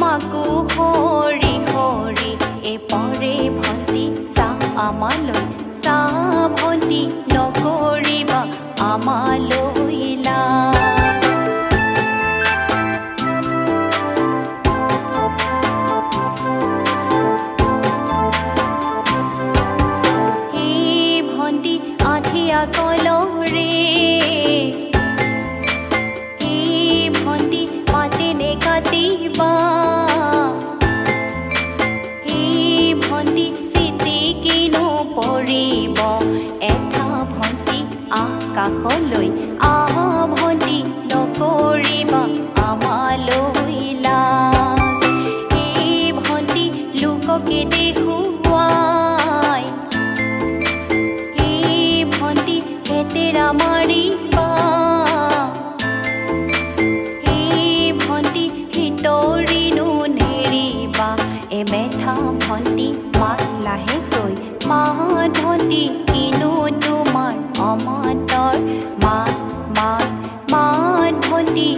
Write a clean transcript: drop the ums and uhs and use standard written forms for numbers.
মাকো হৰি হৰি এ পৰে ভন্তি চা আমালৈ চা ভন্তি নকৰিবা আমালৈ লাজ হে ভন্তি আঠিয়া কলৰে হে ভন্তি পাতেনে কাটিবা হে ভন্তি চিটিকিনো পৰিব এটা ভন্তি আকাশলৈ ভন্তি নকৰিবা আমালৈ লাজ হে ভন্তি লোককে দেখুৱাই হে ভন্তি হেতেৰা মাৰিবা হে ভন্তি ভিতৰিনো নেৰিবা এ মেথা ভন্তি মাত লাহেকৈ মাত ভন্তি কিনো তোমাৰ অমাতৰ মাত মাত মাত ভন্তি